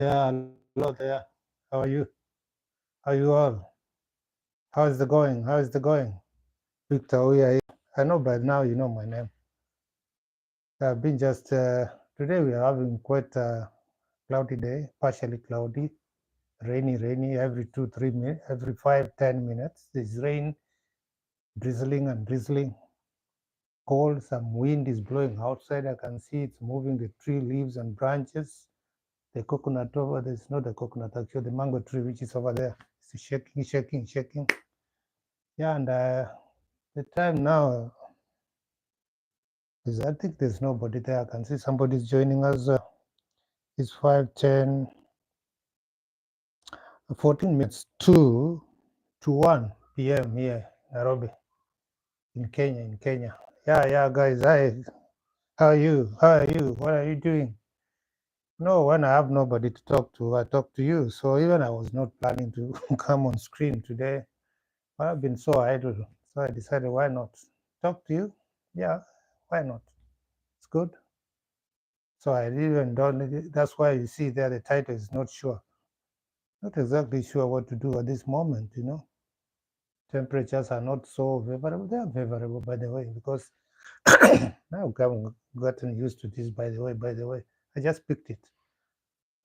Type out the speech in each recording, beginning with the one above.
Yeah, hello there. How are you? How are you all? How is the going? How is the going? Victor Ouya. I know by now you know my name. I've been just today we are having quite a cloudy day, partially cloudy, rainy. Every 2, 3 minutes, every 5, 10 minutes, there's rain, drizzling, cold. Some wind is blowing outside. I can see it's moving the tree leaves and branches. The coconut over there's not the coconut actually, the mango tree which is over there. It's shaking. Yeah, and the time now is I think there's nobody there. I can see somebody's joining us. It's 14 minutes to 1 p.m. here, Nairobi, in Kenya. Yeah, guys. Hi, how are you? How are you? What are you doing? No, when I have nobody to talk to, I talk to you. So even I was not planning to come on screen today, but I've been so idle. So I decided, why not talk to you? Yeah, why not? It's good. So I even don't. That's why you see there the title is not sure. Not exactly sure what to do at this moment. Temperatures are not so favorable. They are favorable, by the way, because now I've gotten used to this. By the way, I just picked it.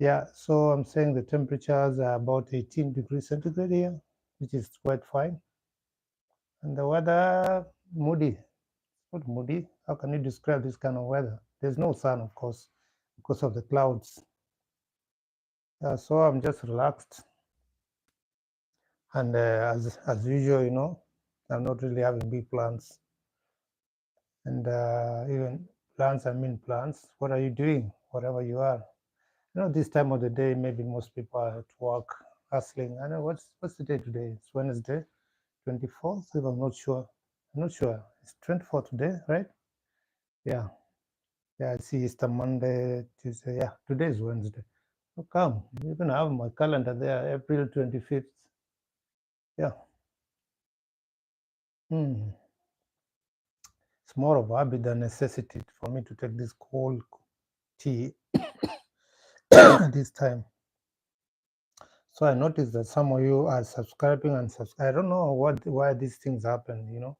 Yeah. So I'm saying the temperatures are about 18 degrees centigrade here, which is quite fine. And the weather moody. Not moody. How can you describe this kind of weather? There's no sun, of course, because of the clouds. Yeah, so I'm just relaxed. And as usual, I'm not really having big plans. And even plans, I mean plans. What are you doing? Whatever you are. This time of the day, maybe most people are at work, hustling. I know what's the day today? It's Wednesday, 24th. If I'm not sure. I'm not sure. It's 24th today, right? Yeah. Yeah, I see Easter Monday, Tuesday. Yeah, today is Wednesday. So come, you can have my calendar there, April 25th. Yeah. Hmm. It's more of a habit than necessity for me to take this cold tea this time. So I noticed that some of you are subscribing and I don't know why these things happen.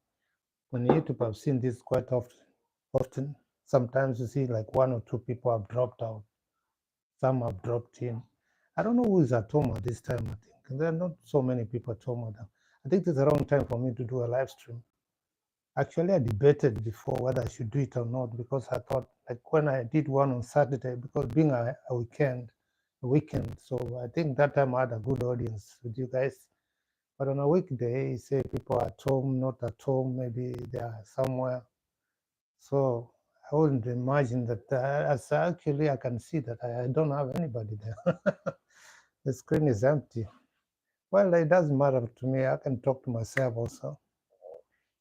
On YouTube I've seen this quite often. Often, sometimes you see like one or two people have dropped out. Some have dropped in. I don't know who is at home at this time. I think there are not so many people at home. I think it's the wrong time for me to do a live stream. Actually, I debated before whether I should do it or not because I thought, like when I did one on Saturday, because being a weekend, so I think that time I had a good audience with you guys. But on a weekday, you say people are at home, not at home, maybe they are somewhere. So I wouldn't imagine that. As actually, I can see that I don't have anybody there. The screen is empty. Well, it doesn't matter to me. I can talk to myself also.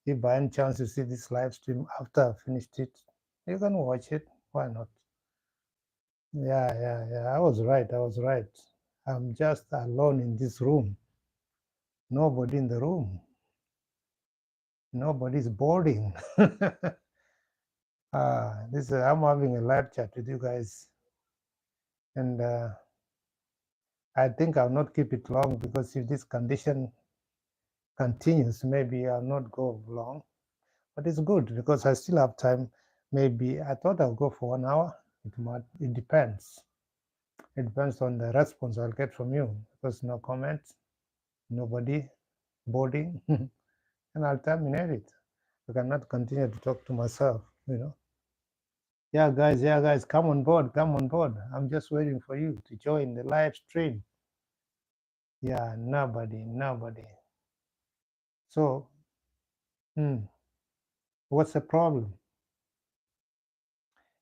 If by any chance you see this live stream after I finished it, you can watch it. Why not? Yeah. I was right. I'm just alone in this room. Nobody in the room. Nobody's boarding. I'm having a live chat with you guys, and I think I'll not keep it long because if this condition continues, maybe I'll not go long. But it's good because I still have time. Maybe I thought I'll go for 1 hour. It depends. It depends on the response I'll get from you because no comments, nobody, boarding, and I'll terminate it. I cannot continue to talk to myself. Yeah, guys, come on board, come on board. I'm just waiting for you to join the live stream. Yeah, nobody. So, what's the problem?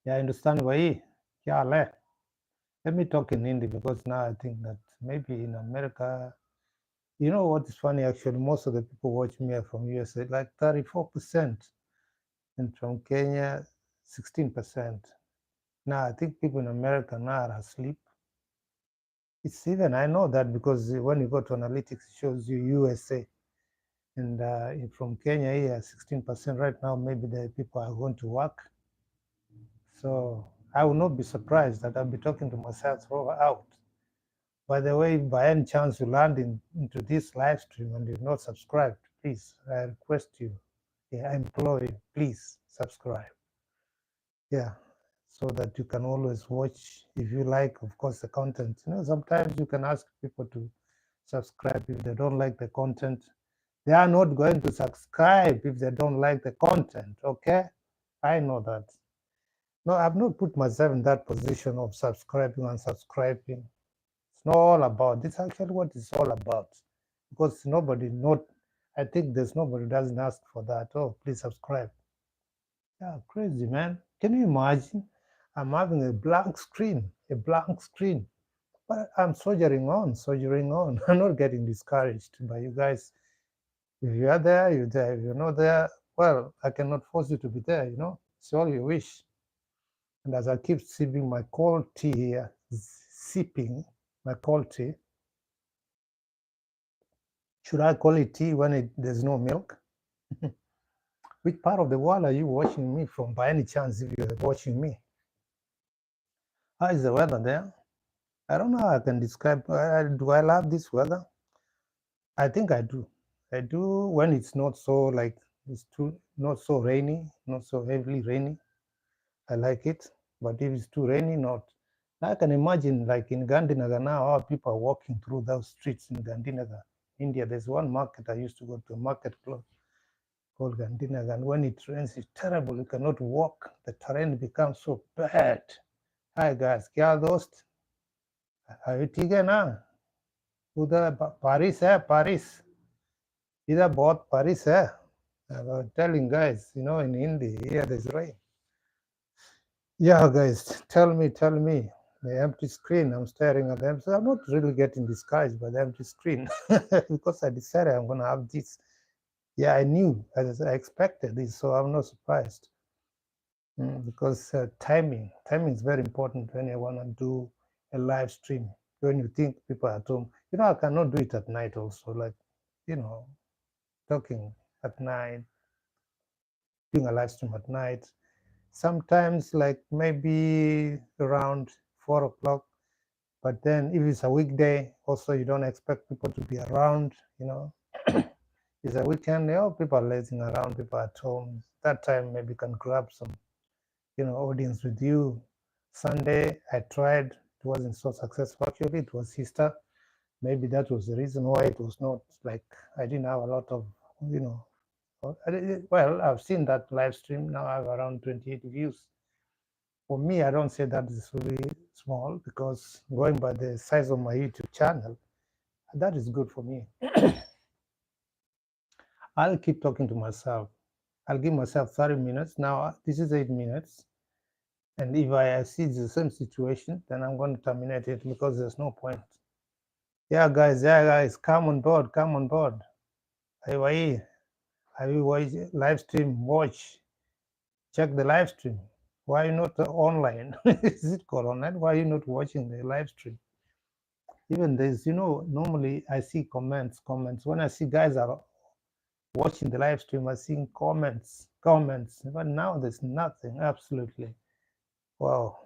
Yeah, I understand why. Yeah, let me talk in Hindi because now I think that maybe in America, you know what is funny actually, most of the people watch me are from USA, like 34%, and from Kenya, 16%. Now I think people in America now are asleep. It's even, I know that because when you go to analytics, it shows you USA. And from Kenya here, 16% right now, maybe the people are going to work. So I will not be surprised that I'll be talking to myself throughout. By the way, by any chance you land into this live stream and you've not subscribed, please, I request you, I implore you, please subscribe. Yeah, so that you can always watch if you like, of course, the content. Sometimes you can ask people to subscribe if they don't like the content. They are not going to subscribe if they don't like the content, okay? I know that. No, I've not put myself in that position of subscribing and subscribing. It's not all about this. Actually, what it's all about, because I think there's nobody who doesn't ask for that. Oh, please subscribe. Yeah, crazy, man. Can you imagine? I'm having a blank screen, but I'm soldiering on. I'm not getting discouraged by you guys. If you are there, you're there. If you're not there, well, I cannot force you to be there, It's all you wish. And as I keep sipping my cold tea here, sipping my cold tea, should I call it tea when there's no milk? Which part of the world are you watching me from, by any chance, if you're watching me? How is the weather there? I don't know how I can describe. Do I love this weather? I think I do. I do when it's not so not so rainy, not so heavily rainy. I like it. But if it's too rainy, not. I can imagine, like in Gandhinagar now, how people are walking through those streets in Gandhinagar, India. There's one market I used to go to, a market called Gandhinagar, and when it rains, it's terrible. You cannot walk. The terrain becomes so bad. Hi guys, क्या दोस्त? अभी ठीक है ना? उधर बारिश है, बारिश इधर बहुत बारिश है. I was telling guys, in Hindi, here there's rain. Yeah, guys, tell me, the empty screen, I'm staring at them. So I'm not really getting discouraged by the empty screen because I decided I'm going to have this. Yeah, I knew, as I expected this, so I'm not surprised. Because timing is very important when you want to do a live stream, when you think people are at home. I cannot do it at night also, like, talking at night, doing a live stream at night. Sometimes, like maybe around 4 o'clock. But then, if it's a weekday, also you don't expect people to be around. It's a weekend, people are lazing around, people are at home. That time, maybe you can grab some, audience with you. Sunday, I tried. It wasn't so successful. Actually, it was Easter. Maybe that was the reason why it was not like I didn't have a lot of, well, I've seen that live stream now. I have around 28 views. For me, I don't say that is really small, because going by the size of my YouTube channel, that is good for me. I'll keep talking to myself. I'll give myself 30 minutes. Now, this is 8 minutes. And if I see the same situation, then I'm going to terminate it, because there's no point. Yeah, guys, come on board. Hey, have you watched live stream? Watch. Check the live stream. Why are you not online? Is it called online? Why are you not watching the live stream? Even there's, normally I see comments. When I see guys are watching the live stream, I'm seeing comments. But now there's nothing, absolutely. Wow.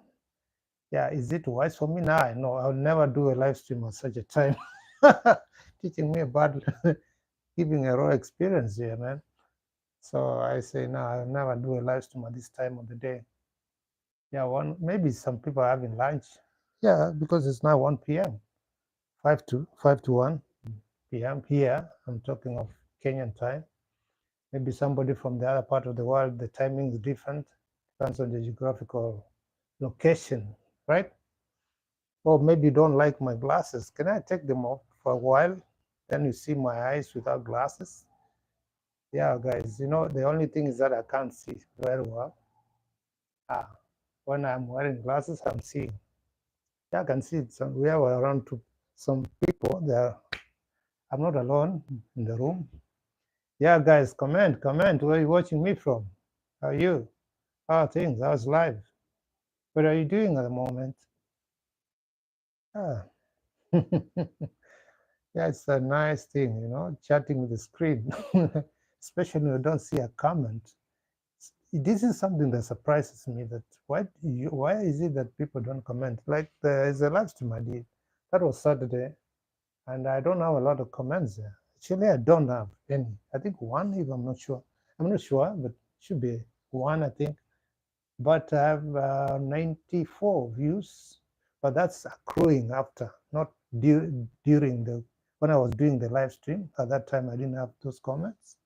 Yeah, is it wise for me? Now I know I'll never do a live stream at such a time. Teaching me about giving a raw experience here, man. So I say, no, I'll never do a live stream at this time of the day. Yeah, maybe some people are having lunch. Yeah, because it's now 1 p.m. 5 to 1 p.m. here. I'm talking of Kenyan time. Maybe somebody from the other part of the world, the timing is different. Depends on the geographical location, right? Or maybe you don't like my glasses. Can I take them off for a while? Then you see my eyes without glasses. Yeah, guys, the only thing is that I can't see very well. When I'm wearing glasses, I'm seeing. Yeah, I can see it. We are around to some people there. I'm not alone in the room. Yeah, guys, comment. Where are you watching me from? How are you? How are things? How's life? What are you doing at the moment? Yeah. Yeah, it's a nice thing, chatting with the screen, especially when you don't see a comment. This is something that surprises me, that why is it that people don't comment? Like, there's a live stream I did. That was Saturday, and I don't have a lot of comments there. Actually, I don't have any. I think one, if I'm not sure. I'm not sure, but should be one, I think. But I have 94 views, but that's accruing after, not during the when I was doing the live stream. At that time, I didn't have those comments.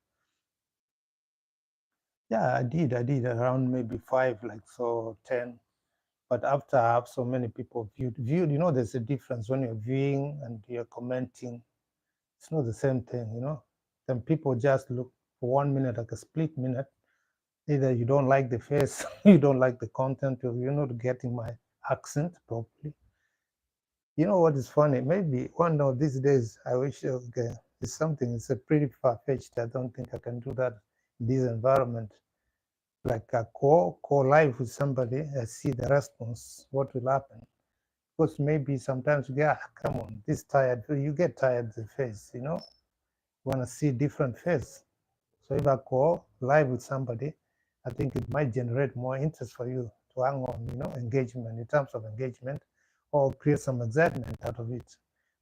Yeah, I did around maybe 5, like so 10. But after I have so many people viewed, you know, there's a difference when you're viewing and you're commenting. It's not the same thing, you know. Then people just look for 1 minute, like a split minute. Either you don't like the face, you don't like the content, or you're not getting my accent properly. You know what is funny? Maybe one of these days, I wish it's something. It's a pretty far fetched. I don't think I can do that in this environment. Like a call live with somebody, I see the response. What will happen? Because maybe sometimes you get, come on, this tired. You get tired of the face. You know, you want to see different face. So if I call live with somebody, I think it might generate more interest for you to hang on, you know, engagement in terms of engagement, or create some excitement out of it.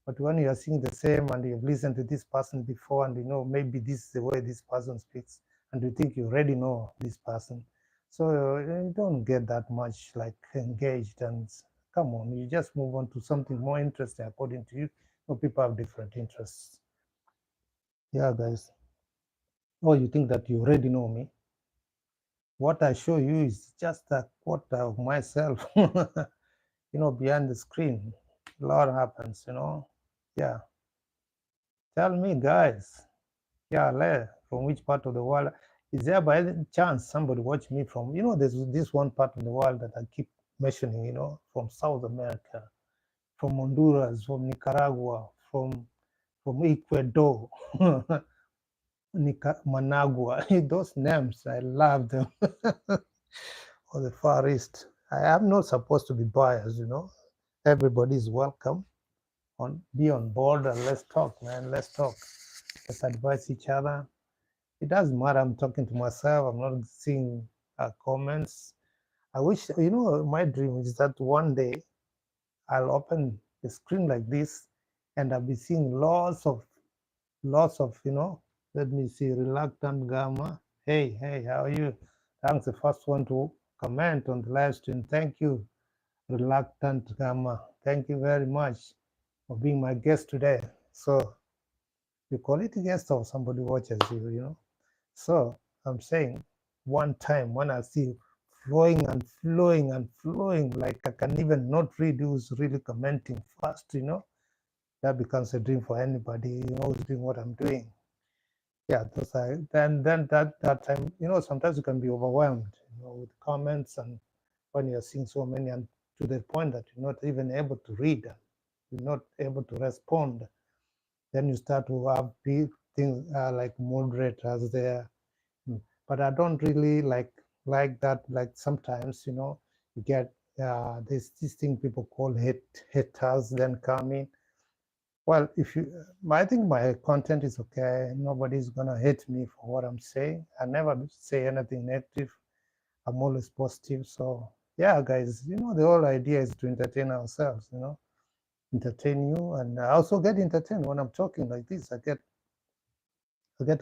But when you are seeing the same and you've listened to this person before and you know maybe this is the way this person speaks and you think you already know this person, so you don't get that much like engaged, and come on, you just move on to something more interesting according to you. So people have different interests. Yeah, guys. Oh, you think that you already know me? What I show you is just a quarter of myself. You know, behind the screen, a lot happens, you know. Yeah. Tell me, guys. Yeah, from which part of the world? Is there by any chance somebody watch me from, you know, there's this one part of the world that I keep mentioning, you know, from South America, from Honduras, from Nicaragua, from Ecuador, Managua. Those names, I love them. Or the Far East. I am not supposed to be biased, you know. Everybody is welcome. Be on board and let's talk, man. Let's talk. Let's advise each other. It doesn't matter. I'm talking to myself. I'm not seeing comments. I wish, you know, my dream is that one day I'll open a screen like this and I'll be seeing lots of, you know, let me see, reluctant gamma. Hey, how are you? Thanks, the first one to comment on the live stream. Thank you, reluctant gamma. Thank you very much for being my guest today. So you call it a guest or somebody watches you, you know. So I'm saying one time when I see flowing and flowing and flowing, like I can even not read who's really commenting fast, you know, that becomes a dream for anybody, you know, who's doing what I'm doing. Yeah, those are, then that time, you know, sometimes you can be overwhelmed, you know, with comments, and when you're seeing so many, and to the point that you're not even able to read, you're not able to respond, then you start to have things like moderators there. But I don't really like that. Like sometimes, you know, you get this thing people call haters then come in. Well, if you, I think my content is okay. Nobody's gonna hate me for what I'm saying. I never say anything negative. I'm always positive. So yeah, guys, you know, the whole idea is to entertain ourselves. You know, entertain you, and I also get entertained when I'm talking like this. I get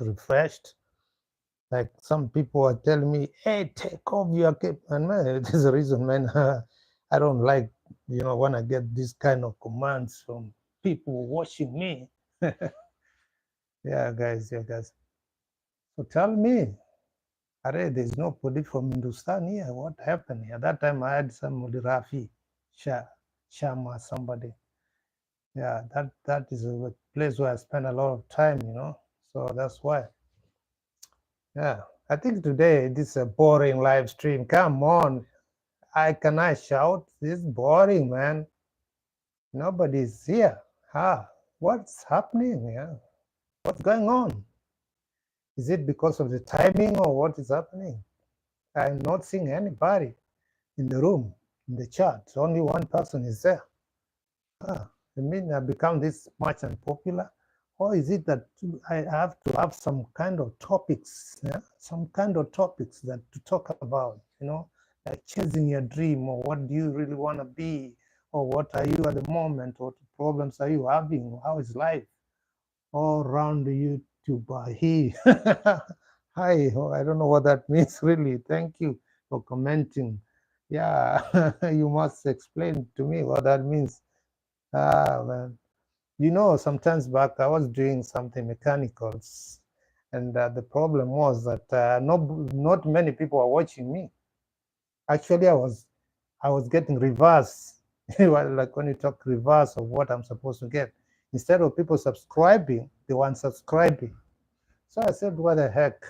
refreshed. Like some people are telling me, "Hey, take off your cape," and man, there's a reason, man. I don't like, you know, when I get this kind of commands from people watching me. Yeah, guys. So tell me, Are, there's nobody from Hindustan here. What happened here? That time I had somebody, Rafi, Sharma, somebody. Yeah, that is a place where I spend a lot of time, you know. So that's why. Yeah, I think today this is a boring live stream. Come on, can I shout? This is boring, man. Nobody's here. What's happening? Yeah, what's going on? Is it because of the timing or what is happening? I'm not seeing anybody in the room, in the chat. Only one person is there. I mean, I've become this much unpopular? Or is it that I have to have some kind of topics, yeah? Some kind of topics that to talk about, you know, like chasing your dream, or what do you really want to be, or what are you at the moment, or to problems are you having? How is life all around YouTube? He, hi, oh, I don't know what that means really. Thank you for commenting. Yeah, you must explain to me what that means. Ah, man. You know, sometimes back I was doing something mechanicals, and the problem was that not many people are watching me. Actually, I was getting reverse. Well, like when you talk reverse of what I'm supposed to get. Instead of people subscribing, they weren't subscribing. So I said, what the heck?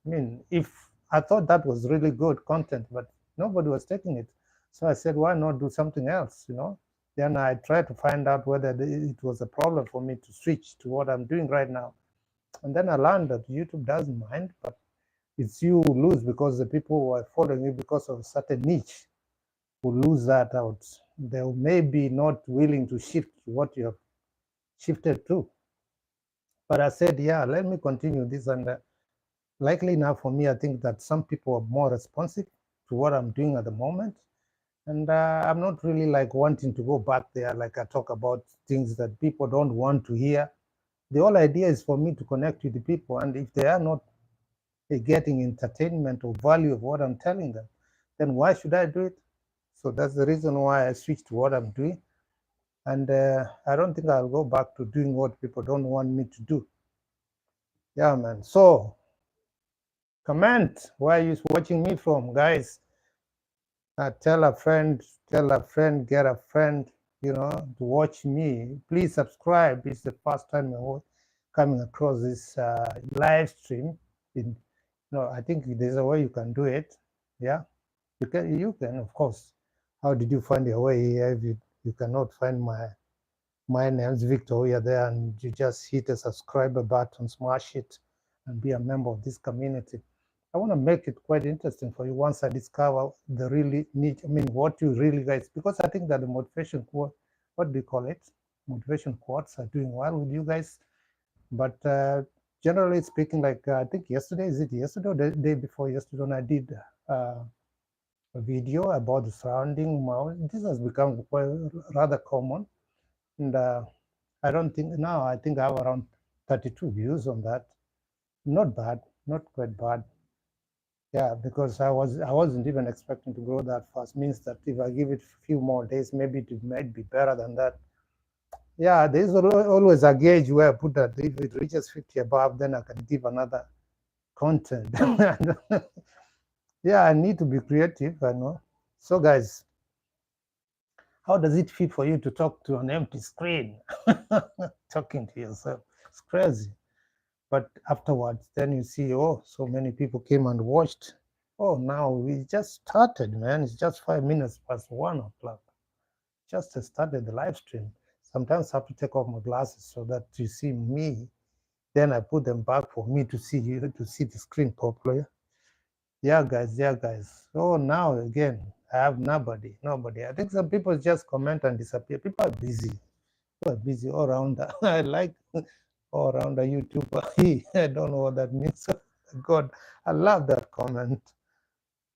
I mean, if I thought that was really good content, but nobody was taking it. So I said, why not do something else, you know? Then I tried to find out whether it was a problem for me to switch to what I'm doing right now. And then I learned that YouTube doesn't mind, but it's you who lose because the people who are following you because of a certain niche will lose that out. They may be not willing to shift what you have shifted to. But I said, yeah, let me continue this. And likely enough for me, I think that some people are more responsive to what I'm doing at the moment. And I'm not really like wanting to go back there, like I talk about things that people don't want to hear. The whole idea is for me to connect with the people. And if they are not getting entertainment or value of what I'm telling them, then why should I do it? So that's the reason why I switched to what I'm doing. And I don't think I'll go back to doing what people don't want me to do. Yeah, man. So comment where are you watching me from, guys. Tell a friend, get a friend, you know, to watch me. Please subscribe. It's the first time you're coming across this live stream. I think there's a way you can do it. Yeah, you can, of course. How did you find your way here if you cannot find my name's Victor Ouya there, and you just hit the subscribe button, smash it, and be a member of this community. I want to make it quite interesting for you once I discover the really niche, what you really guys, because I think that the motivation quote, what do you call it? Motivation quotes are doing well with you guys. But generally speaking, like I think yesterday, is it yesterday or the day before yesterday, when I did a video about the surrounding mountain, this has become quite rather common. And I don't think now, I think I have around 32 views on that. Not bad, not quite bad. Yeah, because I wasn't even expecting to grow that fast. Means that if I give it a few more days, maybe it might be better than that. Yeah, there's always a gauge where I put that if it reaches 50 above, then I can give another content. Yeah, I need to be creative, I know. So guys, how does it feel for you to talk to an empty screen? Talking to yourself. It's crazy. But afterwards, then you see, oh, so many people came and watched. Oh, now we just started, man. It's just 5 minutes past 1 o'clock. Just started the live stream. Sometimes I have to take off my glasses so that you see me. Then I put them back for me to see you, to see the screen properly. Yeah, guys. Yeah, guys. Oh, now again, I have nobody. Nobody. I think some people just comment and disappear. People are busy. People are busy all around. I like all around the YouTuber. I don't know what that means. God, I love that comment.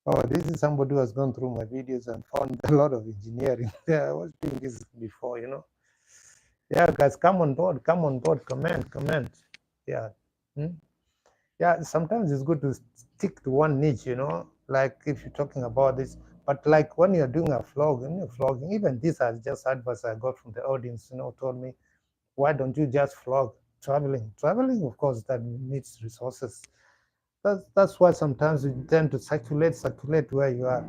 Oh, this is somebody who has gone through my videos and found a lot of engineering. Yeah, I was doing this before, you know. Yeah, guys, come on board, comment. Yeah. Yeah, sometimes it's good to stick to one niche, you know, like if you're talking about this. But like when you're doing a vlog, when you're vlogging, even this is just advice I got from the audience, you know, told me, why don't you just vlog traveling? Traveling, of course, that needs resources. That's why sometimes you tend to circulate where you are.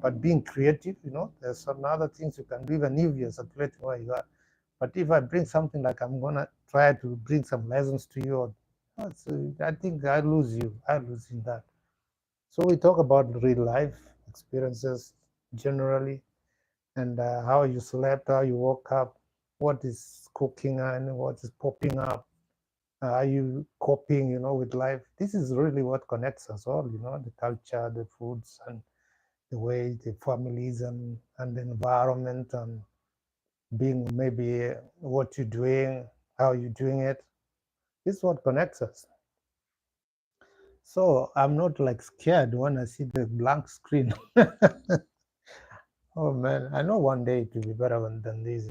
But being creative, you know, there's some other things you can do even if you're circulating where you are. But if I bring something like I'm gonna try to bring some lessons to you, I think I lose you. I lose in that. So we talk about real life experiences generally, and how you slept, how you woke up, what is cooking and what is popping up. Are you coping, you know, with life? This is really what connects us all, you know, the culture, the foods, and the way the families and the environment, and being maybe what you're doing, how you're doing it. This is what connects us. So I'm not like scared when I see the blank screen. Oh man, I know one day it will be better than this.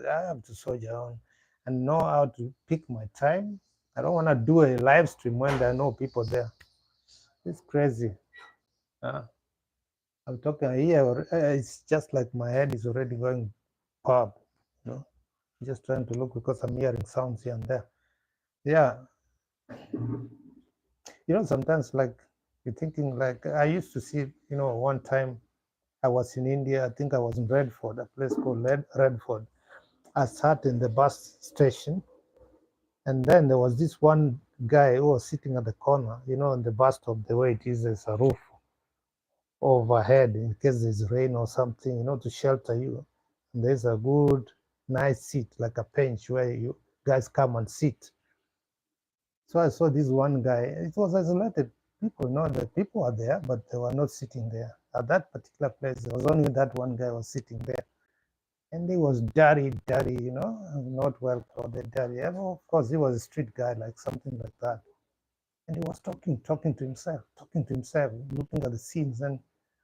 I have to soldier on and know how to pick my time. I don't want to do a live stream when there are no people there. It's crazy. Uh, I'm talking here. It's just like my head is already going pop. You know, just trying to look because I'm hearing sounds here and there. Yeah, sometimes like you're thinking like I used to see. One time I was in India. I think I was in Redford, a place called Redford. I sat in the bus station, and then there was this one guy who was sitting at the corner, in the bus stop, the way it is, there's a roof overhead in case there's rain or something, to shelter you. And there's a good, nice seat, like a bench where you guys come and sit. So I saw this one guy. It was isolated. People know that people are there, but they were not sitting there. At that particular place, there was only that one guy was sitting there. And he was dirty, dirty, not well clothed, dirty. And of course, he was a street guy, like something like that. And he was talking to himself, looking at the scenes. And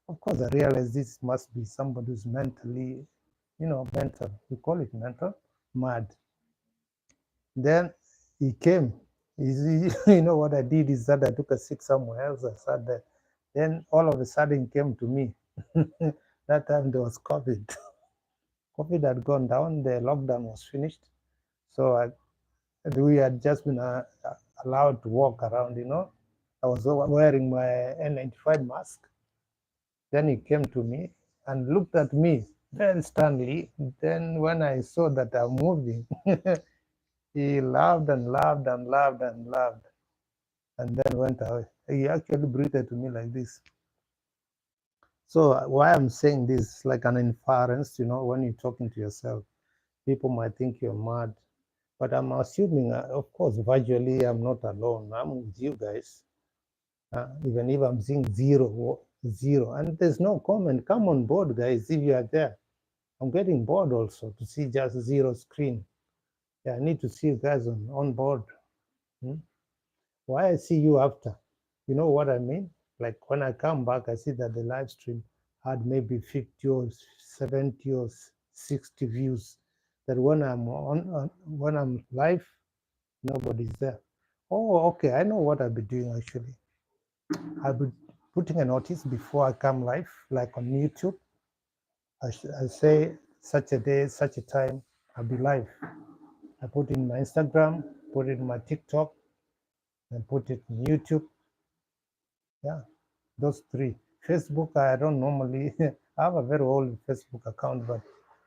of course, I realized this must be somebody who's mentally, mental. We call it mental, mad. Then he came. What I did is that I took a seat somewhere else. I sat there. Then all of a sudden, he came to me. That time there was COVID. COVID had gone down. The lockdown was finished. So we had just been allowed to walk around. I was wearing my N95 mask. Then he came to me and looked at me very sternly. Then when I saw that I'm moving, he laughed and laughed and laughed and laughed, and then went away. He actually breathed to me like this. So why I'm saying this, like an inference, when you're talking to yourself, people might think you're mad. But I'm assuming, of course, virtually I'm not alone. I'm with you guys. Even if I'm seeing zero, zero, and there's no comment, come on board, guys, if you are there. I'm getting bored also to see just zero screen. Yeah, I need to see you guys on board. Hmm? Why I see you after? You know what I mean? Like when I come back, I see that the live stream had maybe 50 or 70 or 60 views. That when I'm when I'm live, nobody's there. Oh, okay. I know what I'll be doing actually. I'll be putting a notice before I come live, like on YouTube. I say such a day, such a time, I'll be live. I put it in my Instagram, put it in my TikTok, and put it in YouTube. Yeah, those three. Facebook, I don't normally, I have a very old Facebook account, but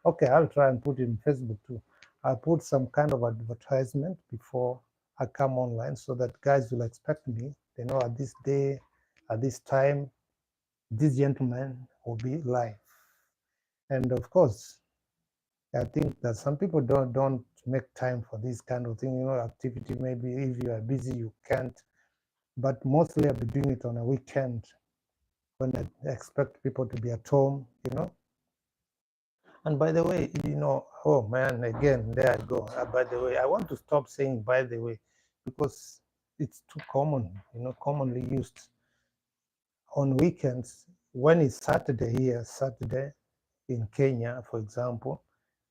okay, I'll try and put it in Facebook too. I'll put some kind of advertisement before I come online so that guys will expect me. They know at this day, at this time, this gentleman will be live. And of course, I think that some people don't make time for this kind of thing, activity. Maybe if you are busy, you can't. But mostly I'll be doing it on a weekend when I expect people to be at home. And by the way, oh man, again, there I go. By the way, I want to stop saying by the way because it's too common, commonly used. On weekends, when it's Saturday here, Saturday in Kenya, for example,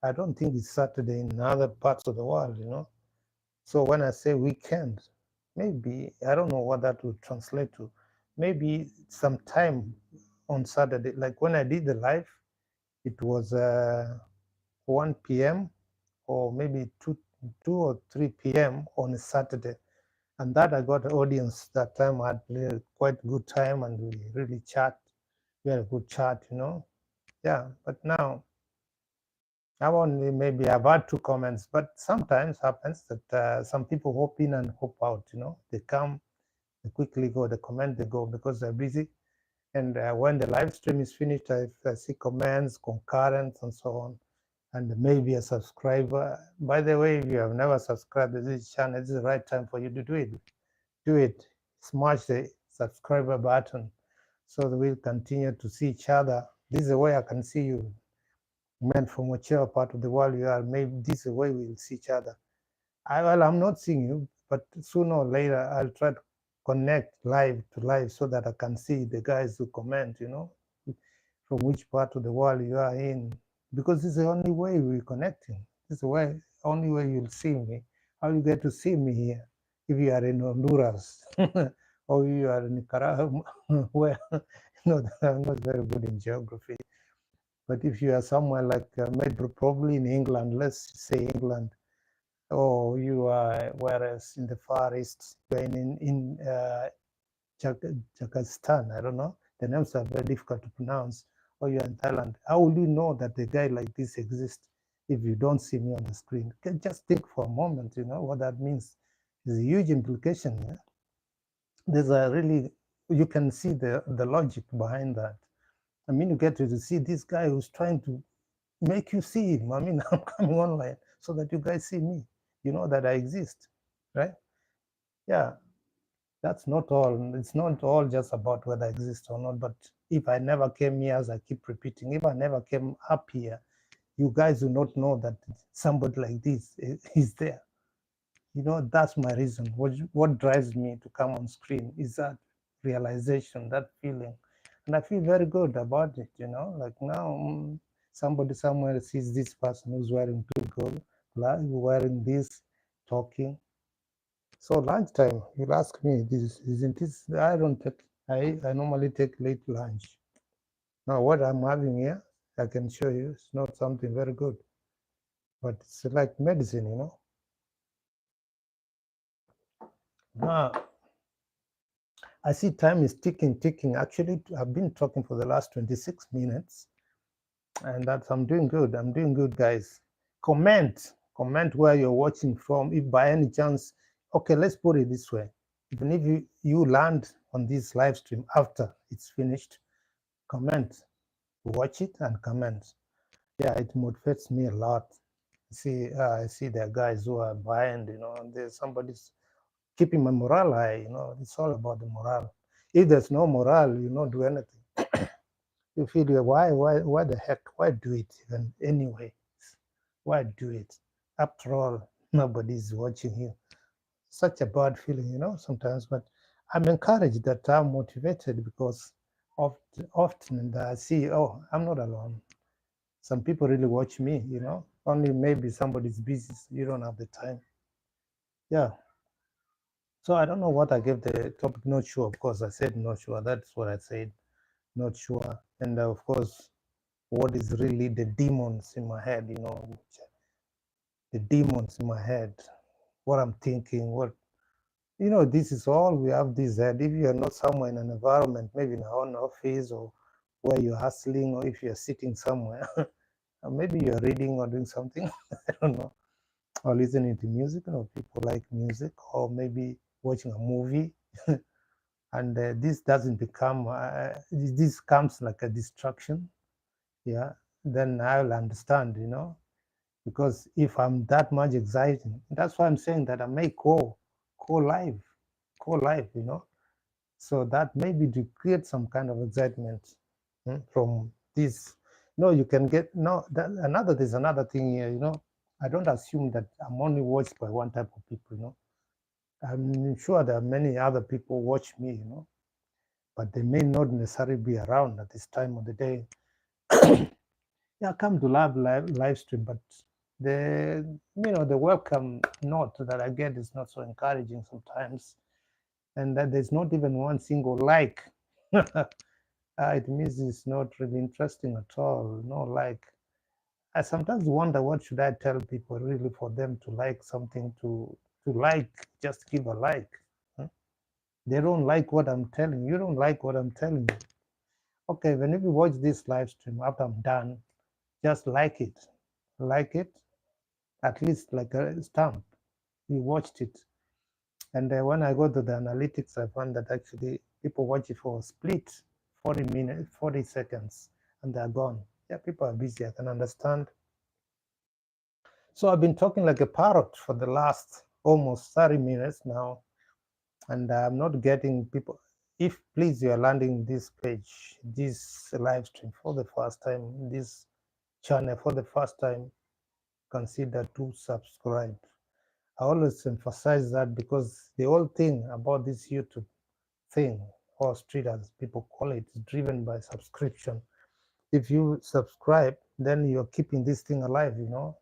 I don't think it's Saturday in other parts of the world. So when I say weekend, maybe, I don't know what that would translate to. Maybe sometime on Saturday, like when I did the live, it was 1 p.m. or maybe 2 or 3 p.m. on a Saturday. And that I got an audience that time. I had really quite good time and we really chat. We had a good chat. Yeah, but now I only maybe I've had 2 comments, but sometimes happens that some people hop in and hop out. They come, they quickly go, they comment, they go because they're busy. And when the live stream is finished, I see comments, concurrents, and so on, and maybe a subscriber. By the way, if you have never subscribed to this channel, this is the right time for you to do it. Do it. Smash the subscriber button so that we'll continue to see each other. This is the way I can see you. Man, from whichever part of the world you are, maybe this is the way we'll see each other. I'm not seeing you, but sooner or later I'll try to connect live to live so that I can see the guys who comment. from which part of the world you are in, because this is the only way we're connecting. This is the way, only way you'll see me. How you get to see me here? If you are in Honduras or you are in Nicaragua, where I'm not very good in geography. But if you are somewhere like maybe probably in England, let's say England, or you are whereas in the Far East, in Kazakhstan, I don't know, the names are very difficult to pronounce, or you're in Thailand, how will you know that a guy like this exists if you don't see me on the screen? Just think for a moment, what that means. There's a huge implication. Yeah? There's a really, you can see the logic behind that. I mean, you get to see this guy who's trying to make you see him. I mean, I'm coming online so that you guys see me. You know that I exist, right? Yeah, that's not all. It's not all just about whether I exist or not. But if I never came here, as I keep repeating, if I never came up here, you guys do not know that somebody like this is there. That's my reason. What drives me to come on screen is that realization, that feeling. And I feel very good about it, like now somebody somewhere sees this person who's wearing blue gold, wearing this, talking. So lunchtime, you'll ask me, this isn't this? I don't take. I normally take late lunch. Now what I'm having here, I can show you. It's not something very good, but it's like medicine. Now I see time is ticking. Actually, I've been talking for the last 26 minutes, and I'm doing good. I'm doing good, guys. Comment where you're watching from, if by any chance. Okay, let's put it this way. Even if you land on this live stream after it's finished, comment, watch it and comment. Yeah, it motivates me a lot. I see there are guys who are behind, there's somebody's keeping my morale high, it's all about the morale. If there's no morale, you don't do anything. You feel, why the heck, why do it even anyway? Why do it? After all, nobody's watching you. Such a bad feeling, sometimes, but I'm encouraged that I'm motivated because often I see, oh, I'm not alone. Some people really watch me, only maybe somebody's busy, so you don't have the time. Yeah. So I don't know what I gave the topic, not sure. Of course, I said not sure. That's what I said, not sure. And of course, what is really the demons in my head, the demons in my head, what I'm thinking, this is all we have this head. If you are not somewhere in an environment, maybe in our own office or where you're hustling, or if you're sitting somewhere, or maybe you're reading or doing something, I don't know, or listening to music, people like music, or maybe watching a movie. And this doesn't become, this comes like a distraction, yeah, then I'll understand, because if I'm that much exciting, that's why I'm saying that I may go live, so that maybe to create some kind of excitement from this. You can get, there's another thing here, I don't assume that I'm only watched by one type of people, I'm sure there are many other people watch me, but they may not necessarily be around at this time of the day. Yeah, come to live stream, but the welcome note that I get is not so encouraging sometimes, and that there's not even one single like. It means it's not really interesting at all. No like. I sometimes wonder what should I tell people really for them to like something, to like, just give a like. They don't like what I'm telling you. You don't like what I'm telling you. Okay, whenever you watch this live stream after I'm done, just like it. Like it, at least like a stamp. You watched it. And when I go to the analytics, I found that actually people watch it for a split 40 minutes, 40 seconds, and they're gone. Yeah, people are busy, I can understand. So I've been talking like a parrot for the last almost 30 minutes now, and I'm not getting people. If please you are landing this page, this live stream for the first time, this channel for the first time, consider to subscribe. I always emphasize that because the whole thing about this YouTube thing, or street as people call it, is driven by subscription. if you subscribe, then you're keeping this thing alive, you know.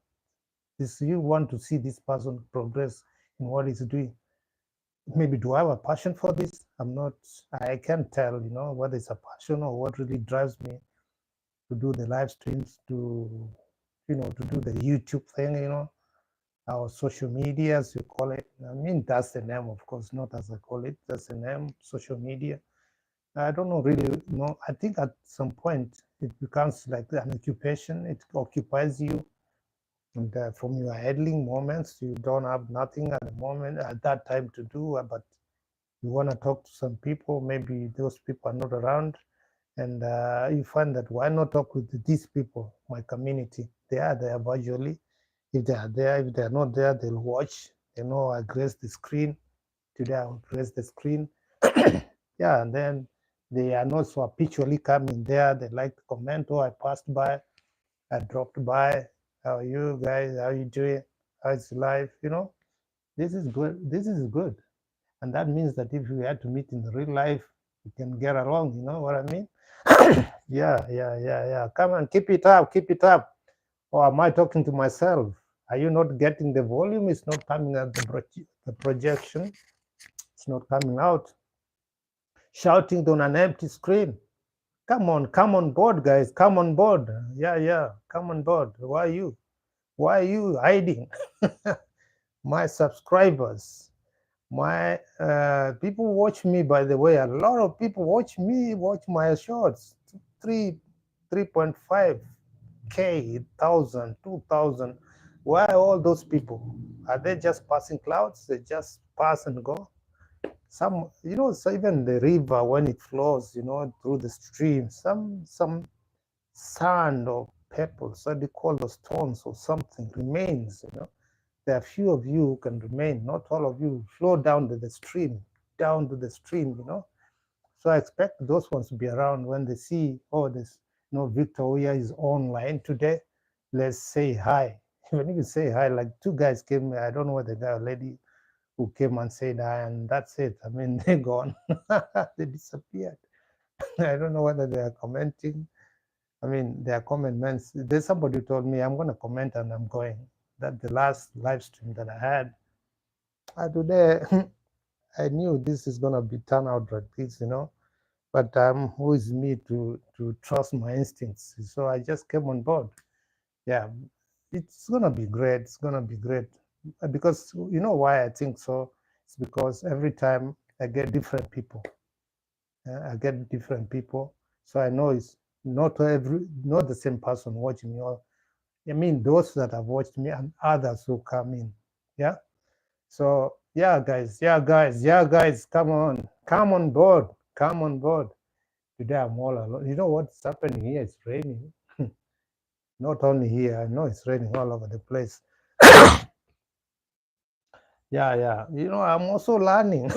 This, you want to see this person progress in what he's doing. Maybe do I have a passion for this? I'm not, I can't tell, you know, whether it's a passion or what really drives me to do the live streams, to, you know, to do the YouTube thing, you know, our social media, as you call it. I mean, that's the name, of course, not as I call it. That's the name, social media. I don't know really. You know, I think at some point it becomes like an occupation. It occupies you, and from your idling moments, you don't have nothing at the moment at that time to do, but you want to talk to some people. Maybe those people are not around, and you find that why not talk with these people, my community? They are there virtually. If they are there, if they are not there, they'll watch. They know I grace the screen. Today I will grace the screen. Yeah, and then they are not so habitually coming there. They like to comment, oh, I passed by, I dropped by. How are you guys? How are you doing? How's life? You know, this is good. This is good. And that means that if we had to meet in the real life, we can get along. You know what I mean? Yeah. Come on, keep it up, keep it up. Or am I talking to myself? Are you not getting the volume? It's not coming at the projection. It's not coming out. Shouting on an empty screen. Come on board, guys. Come on board. Yeah. Come on board. Why are you? Why are you hiding? My subscribers, my people watch me. By the way, a lot of people watch me. Watch my shorts. 3.5K, 1,000, 2,000. Why all those people? Are they just passing clouds? They just pass and go. Some, you know, so even the river when it flows, you know, through the stream, some sand or pebbles, so they call those stones or something remains, you know. There are few of you who can remain, not all of you flow down to the stream, you know. So I expect those ones to be around when they see, oh, this, you know, Victor Ouya is online today. Let's say hi. Even if you say hi, like two guys came, I don't know whether the guy or lady who came and said hi, and that's it. I mean, they're gone. They disappeared. I don't know whether they are commenting. I mean, their comment meant, there's somebody who told me I'm going to comment and I'm going. That the last live stream that I had, today, I knew this is going to be turn out like this, you know. But who is me to trust my instincts? So I just came on board. Yeah, it's going to be great. It's going to be great. Because you know why I think so? It's because every time I get different people. I get different people. So I know it's not the same person watching me. Or, I mean, those that have watched me and others who come in. Yeah. So yeah, guys, come on board, come on board. Today I'm all alone. You know what's happening here? It's raining. Not only here, I know it's raining all over the place. Yeah. You know, I'm also learning.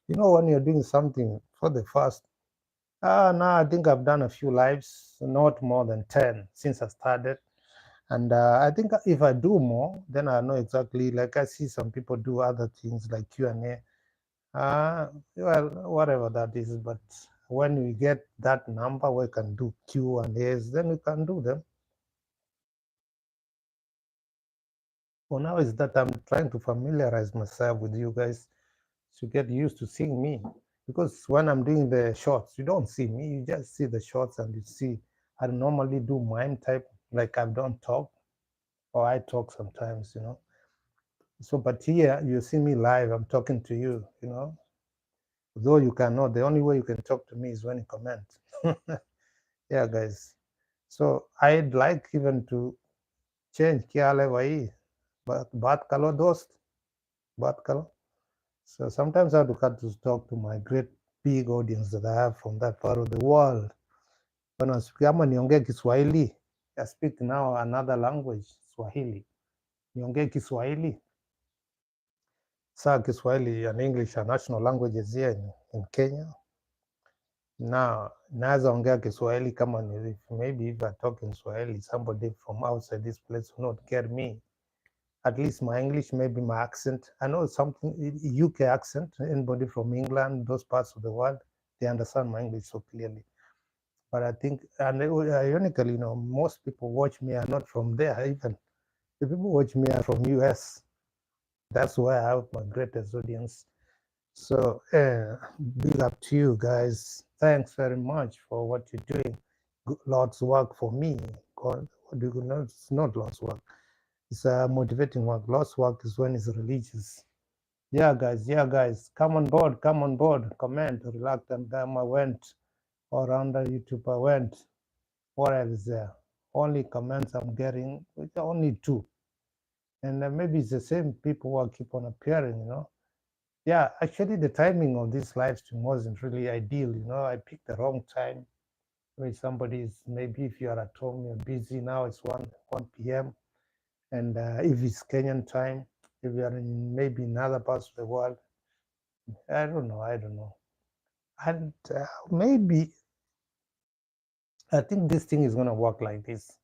You know, when you're doing something for the first, now I think I've done a few lives, not more than 10 since I started. And I think if I do more, then I know exactly, like I see some people do other things like Q&A. Well, whatever that is, but when we get that number, we can do Q&As, then we can do them. For now is that I'm trying to familiarize myself with you guys to get used to seeing me. Because when I'm doing the shorts, you don't see me, you just see the shorts and you see, I normally do mime type, like I don't talk, or I talk sometimes, you know. So, but here you see me live, I'm talking to you, you know. Though you cannot, the only way you can talk to me is when you comment. Yeah, guys. So I'd like even to change kya hai but baat kalo dost, baat kalo. So sometimes I have to cut to talk to my great big audience that I have from that part of the world. When I speak, ama niongee Kiswahili, I speak now another language, Swahili. Niongee Kiswahili. Saa Kiswahili and English are national languages here in Kenya. Now, naweza ongea Kiswahili kama maybe if I talk in Swahili, somebody from outside this place will not get me. At least my English, maybe my accent. I know something, UK accent, anybody from England, those parts of the world, they understand my English so clearly. But I think, and ironically, most people watch me are not from there. Even the people watch me are from US. That's where I have my greatest audience. So big up to you guys. Thanks very much for what you're doing. Lots work for me. God, what do you know? It's not lots work. It's motivating work. Lots work is when it's religious. Yeah, guys. Yeah, guys. Come on board. Come on board. Comment. Reluctant. I went. Or under YouTube, I went. What else is there? Only comments I'm getting, only two. And maybe it's the same people who keep on appearing. Yeah, actually, the timing of this live stream wasn't really ideal. I picked the wrong time. When somebody is, maybe if you are at home, you're busy now, it's 1 p.m. And if it's Kenyan time, if you are in maybe in other parts of the world, I don't know. And maybe, I think this thing is going to work like this.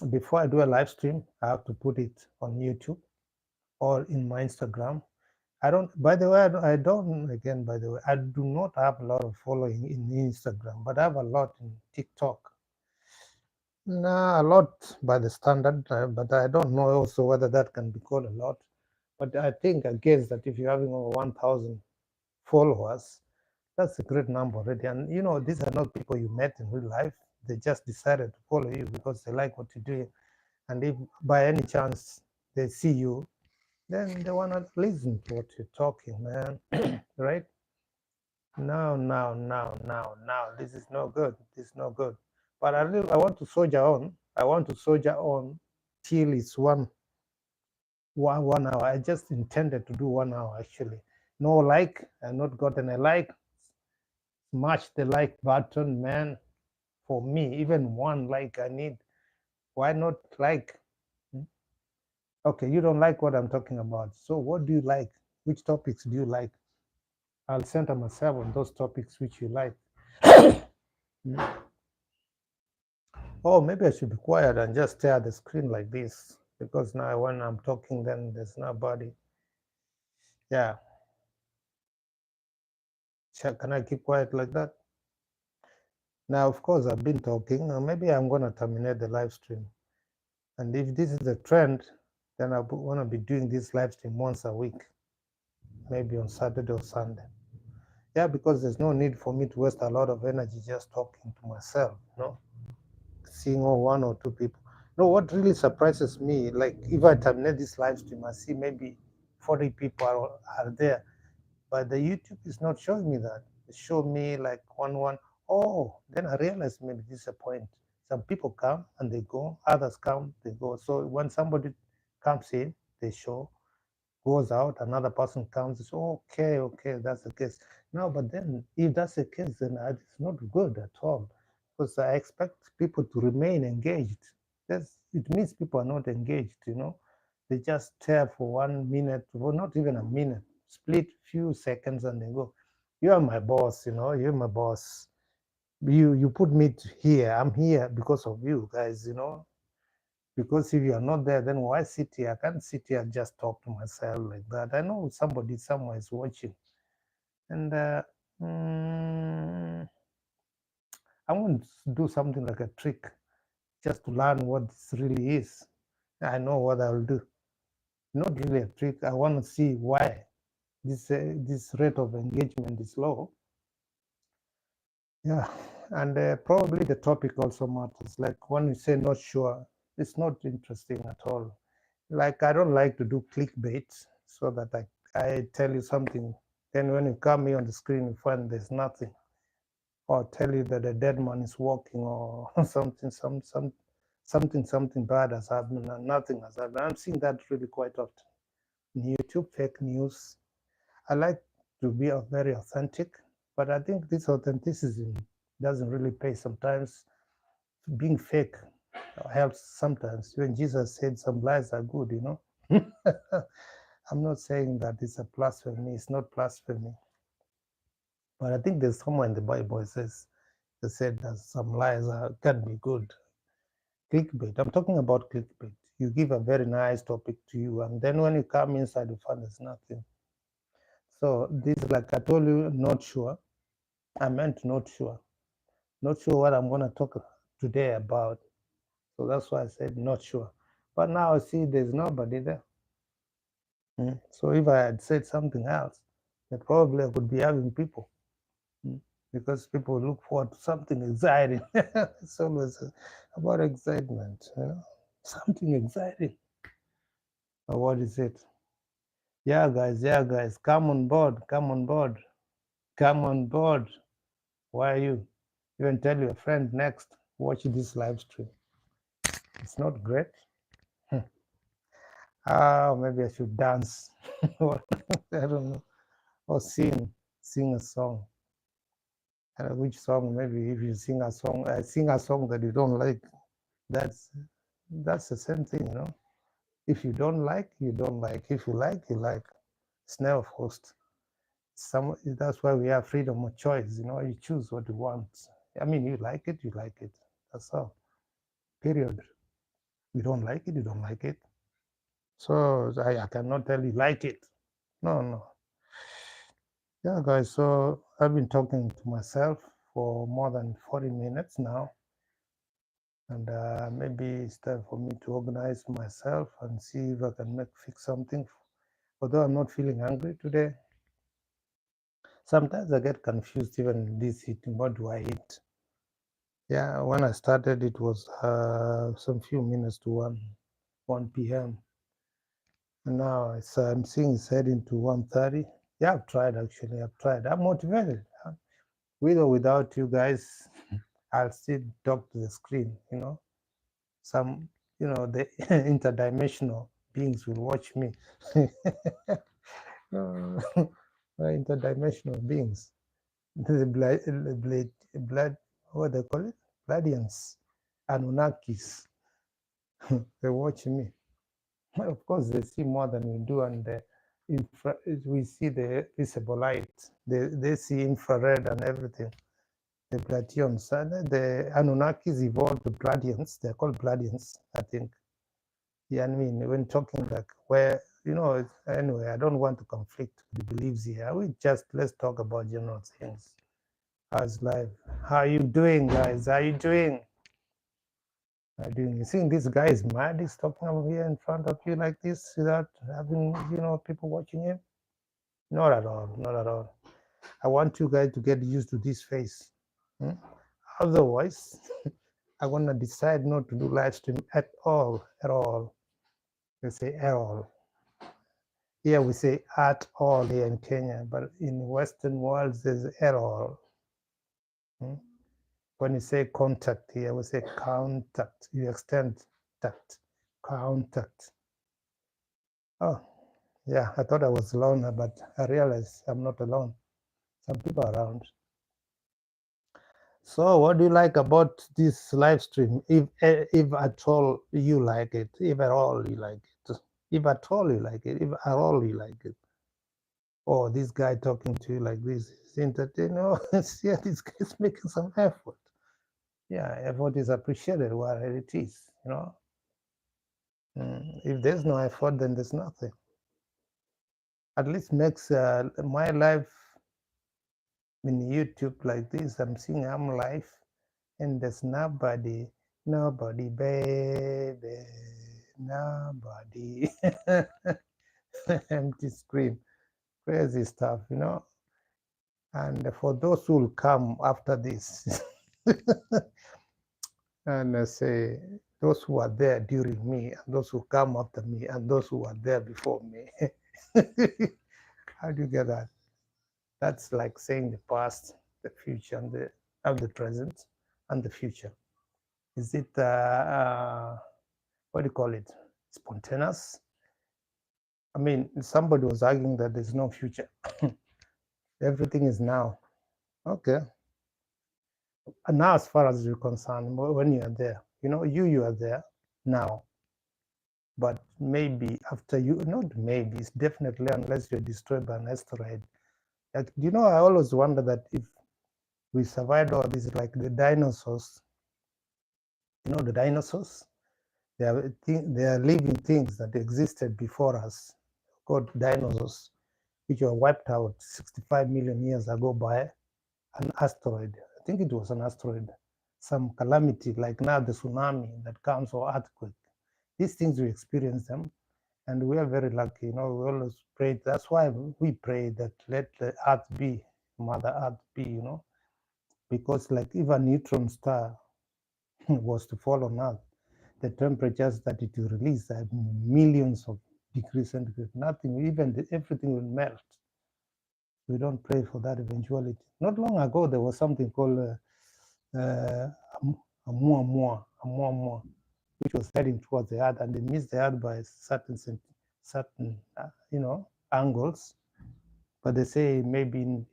Before I do a live stream, I have to put it on YouTube or in my Instagram. I don't, by the way, I don't, again, by the way, I do not have a lot of following in Instagram, but I have a lot in TikTok. Nah, a lot by the standard, but I don't know also whether that can be called a lot. But I think, I guess that if you're having over 1,000 followers, that's a great number already. And these are not people you met in real life. They just decided to follow you because they like what you're doing. And if by any chance they see you, then they want to listen to what you're talking, man. Right? No. This is no good. This is no good. But I want to soldier on. I want to soldier on till it's one hour. I just intended to do 1 hour actually. No like. I not gotten a like. Smash the like button, man. For me, even one like I need. Why not like? Okay, you don't like what I'm talking about. So what do you like? Which topics do you like? I'll center myself on those topics which you like. Oh, maybe I should be quiet and just stare at the screen like this, because now when I'm talking, then there's nobody. Yeah. Can I keep quiet like that? Now, of course, I've been talking. Maybe I'm going to terminate the live stream. And if this is the trend, then I want to be doing this live stream once a week, maybe on Saturday or Sunday. Yeah, because there's no need for me to waste a lot of energy just talking to myself. Seeing one or two people. No, what really surprises me, like if I terminate this live stream, I see maybe 40 people are there, but the YouTube is not showing me that. It showed me like one. Oh, then I realized maybe this is a point. Some people come and they go, others come, they go. So when somebody comes in, they show, goes out, another person comes, it's okay, that's the case. No, but then if that's the case, then it's not good at all, because I expect people to remain engaged. It means people are not engaged. They just stare for 1 minute, or not even a minute, split few seconds and they go. You are my boss, you're my boss. You put me here. I'm here because of you guys. Because if you are not there, then why sit here? I can't sit here and just talk to myself like that. I know somebody somewhere is watching. And I want to do something like a trick just to learn what this really is. I know what I'll do. Not really a trick. I want to see why this rate of engagement is low. Yeah, and probably the topic also matters. Like when you say not sure, it's not interesting at all. Like I don't like to do clickbait so that I tell you something, then when you come here on the screen you find there's nothing, or tell you that a dead man is walking, or something bad has happened and nothing has happened. I'm seeing that really quite often in YouTube. Fake news. I like to be very authentic, but I think this authenticity doesn't really pay sometimes. Being fake helps sometimes. When Jesus said some lies are good. I'm not saying that it's a blasphemy. It's not blasphemy. But I think there's somewhere in the Bible it says, they said that some lies can be good. Clickbait. I'm talking about clickbait. You give a very nice topic to you, and then when you come inside, you find there's nothing. So this, like I told you, not sure. I meant not sure. Not sure what I'm going to talk today about. So that's why I said not sure. But now I see there's nobody there. So if I had said something else, then probably I could be having people. Because people look forward to something exciting. It's always about excitement, something exciting. But what is it? Yeah, guys, come on board, come on board, come on board. Why are you? Even tell your friend next, watch this live stream. It's not great. Maybe I should dance. I don't know. Or sing a song. Which song? Maybe if you sing a song that you don't like, that's the same thing. If you don't like, you don't like. If you like, you like. It's never forced. That's why we have freedom of choice. You choose what you want. I mean, you like it, you like it. That's all. Period. You don't like it, you don't like it. So I cannot tell you like it. No. Yeah, guys. So I've been talking to myself for more than 40 minutes now. And maybe it's time for me to organize myself and see if I can fix something. Although I'm not feeling hungry today. Sometimes I get confused even in this eating. What do I eat? Yeah, when I started, it was some few minutes to 1 p.m. And now I'm seeing it's heading to 1:30. Yeah, I've tried actually. I'm motivated. With or without you guys, I'll still talk to the screen. Some, the interdimensional beings will watch me. Interdimensional beings. The blood, what they call it? Bloodians, Anunnakis. They watch me. Of course, they see more than we do, and we see the visible light. They see infrared and everything. The Platians, the Anunnakis evolved the Platians. They're called Platians, I think. Yeah, I mean, when talking like where, anyway, I don't want to conflict with the beliefs here. Let's talk about general things. How's life? How are you doing, guys? How are you doing? You think this guy is mad? He's talking over here in front of you like this without having, people watching him? Not at all. Not at all. I want you guys to get used to this face. Otherwise, I'm gonna decide not to do live stream at all. At all. We say at all. Here we say at all here in Kenya, but in Western world there's at all. When you say contact here, we say contact. You extend tact. Contact. Oh, yeah, I thought I was alone, but I realized I'm not alone. Some people around. So what do you like about this live stream? If at all you like it, if at all you like it, if at all you like it, if at all you like it. Oh, this guy talking to you like this is entertaining. Oh, yeah, this guy's making some effort. Yeah, effort is appreciated wherever it is, If there's no effort, then there's nothing. At least makes my life in YouTube like this. I'm seeing I'm live, and there's nobody, baby, nobody. Empty screen, crazy stuff, And for those who will come after this, and say those who are there during me, and those who come after me, and those who are there before me. How do you get that? That's like saying the past, the future, and the present, and the future. Is it what do you call it? Spontaneous? I mean, somebody was arguing that there's no future. Everything is now. Okay. And now, as far as you're concerned, when you are there, you are there now. But maybe after you, not maybe, it's definitely unless you're destroyed by an asteroid. Like, I always wonder that if we survived all this, like the dinosaurs, the dinosaurs, they are living things that existed before us, called dinosaurs, which were wiped out 65 million years ago by an asteroid. I think it was an asteroid, some calamity like now the tsunami that comes or earthquake. These things we experience them, and we are very lucky. We always pray. That's why we pray that let the earth be, Mother Earth be. Because like if a neutron star was to fall on Earth, the temperatures that it will release are millions of degrees centigrade. Nothing, even everything will melt. We don't pray for that eventuality. Not long ago, there was something called Oumuamua, which was heading towards the Earth, and they missed the Earth by certain angles. But they say maybe in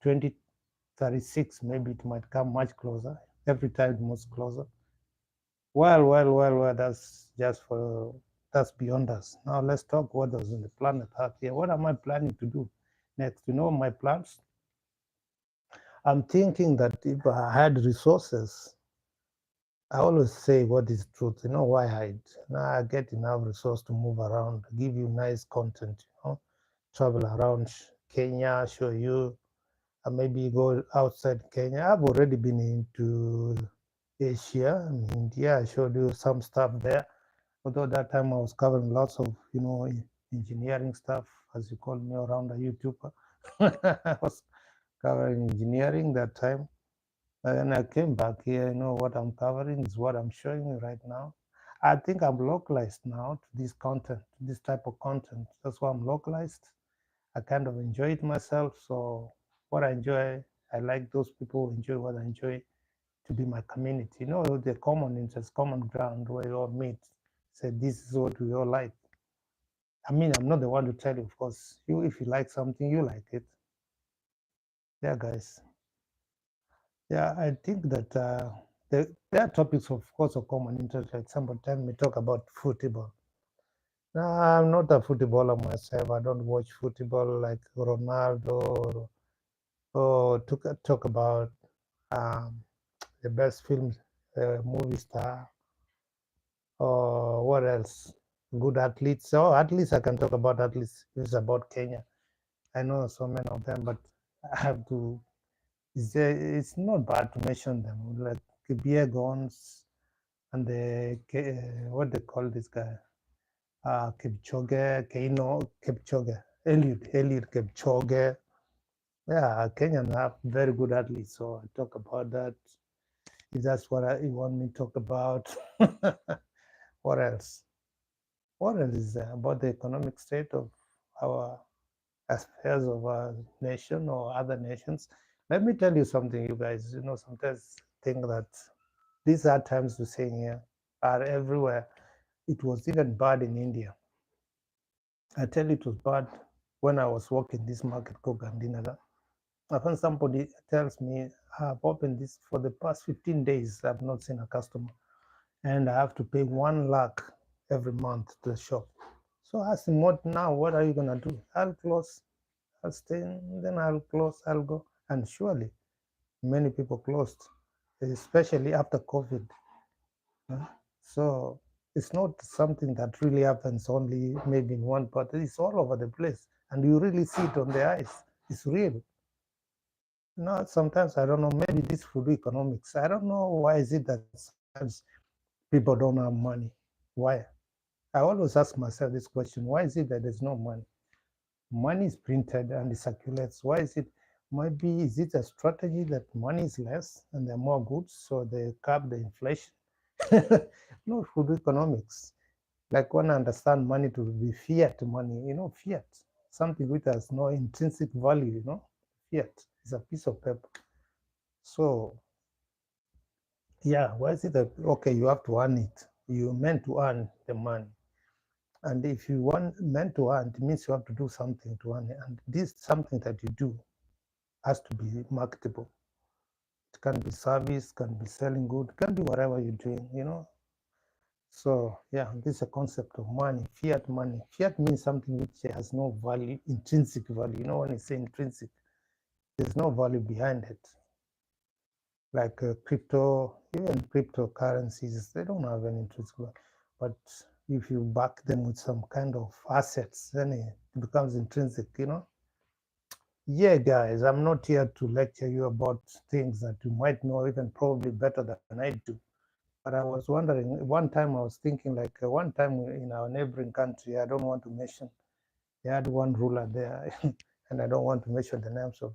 2036, maybe it might come much closer. Every time it moves closer. Well, that's beyond us. Now let's talk what was in the planet Earth here. What am I planning to do next? My plans? I'm thinking that if I had resources, I always say what is truth. Why hide? Now I get enough resource to move around, give you nice content, travel around Kenya, show you, and maybe go outside Kenya. I've already been into Asia and India. I showed you some stuff there. Although that time I was covering lots of, engineering stuff, as you call me around a YouTuber. I was covering engineering that time. And then I came back here, what I'm covering is what I'm showing you right now. I think I'm localized now to this content, to this type of content. That's why I'm localized. I kind of enjoy it myself. So what I enjoy, I like those people who enjoy what I enjoy to be my community. The common interest, common ground where you all meet. Say this is what we all like. I mean, I'm not the one to tell you, of course. If you like something, you like it. Yeah, guys. Yeah, I think that there are topics, of course, of common interest. Like somebody tell me talk about football. No, I'm not a footballer myself. I don't watch football like Ronaldo or talk about the best films, movie star, or what else? Good athletes. Oh, athletes, I can talk about athletes. It's about Kenya. I know so many of them, but I have to. It's not bad to mention them, like Beer Gons and what they call this guy, Kipchoge, Eliud Kipchoge. Yeah, Kenyans have very good athletes, so I talk about that. If that's what you want me to talk about. What else? What else is there about the economic state of our affairs of our nation or other nations? Let me tell you something, you guys. Sometimes think that these hard times we're saying here are everywhere. It was even bad in India. I tell you, it was bad when I was working this market called Gandhinagar. I found somebody tells me, I've opened this for the past 15 days. I've not seen a customer. And I have to pay 1 lakh every month to the shop. So I asked him, what now? What are you going to do? I'll close. I'll stay. Then I'll close. I'll go. And surely many people closed, especially after COVID. So it's not something that really happens only maybe in one part. It's all over the place. And you really see it on the eyes. It's real. Sometimes I don't know, maybe this food economics. I don't know why is it that sometimes people don't have money. Why? I always ask myself this question. Why is it that there's no money? Money is printed and it circulates. Why is it? Maybe is it a strategy that money is less and there are more goods, so they curb the inflation? No, food economics. Like when I understand money to be fiat money, fiat, something which has no intrinsic value, fiat is a piece of paper. So, yeah, why is it that, okay, you have to earn it? You meant to earn the money. And if you meant to earn, it means you have to do something to earn it. And this something that you do has to be marketable. It can be service, can be selling good, can be whatever you're doing. So yeah, this is a concept of money, fiat money. Fiat means something which has no value, intrinsic value. When you say intrinsic, there's no value behind it. Like crypto, even cryptocurrencies, they don't have any intrinsic value. But if you back them with some kind of assets, then it becomes intrinsic. Yeah, guys, I'm not here to lecture you about things that you might know even probably better than I do. But I was wondering, one time I was thinking, like, one time in our neighboring country, I don't want to mention, they had one ruler there, and I don't want to mention the names of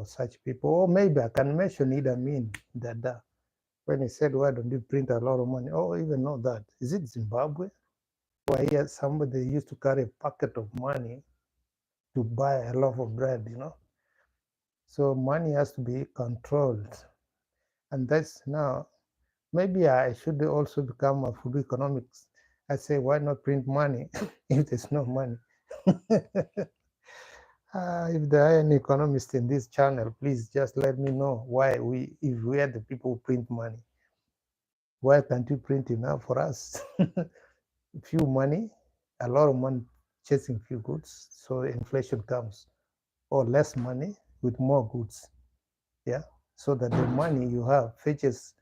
such people. Or maybe I can mention Idi Amin Dada, when he said, why don't you print a lot of money? Oh, even know that. Is it Zimbabwe? Where here somebody used to carry a packet of money to buy a loaf of bread, you know? So money has to be controlled. And that's now, maybe I should also become a food economics. I say, why not print money if there's no money? If there are any economists in this channel, please just let me know why if we are the people who print money, why can't you print enough for us? Few money, a lot of money chasing few goods, so inflation comes, or less money with more goods. Yeah, so that the money you have fetches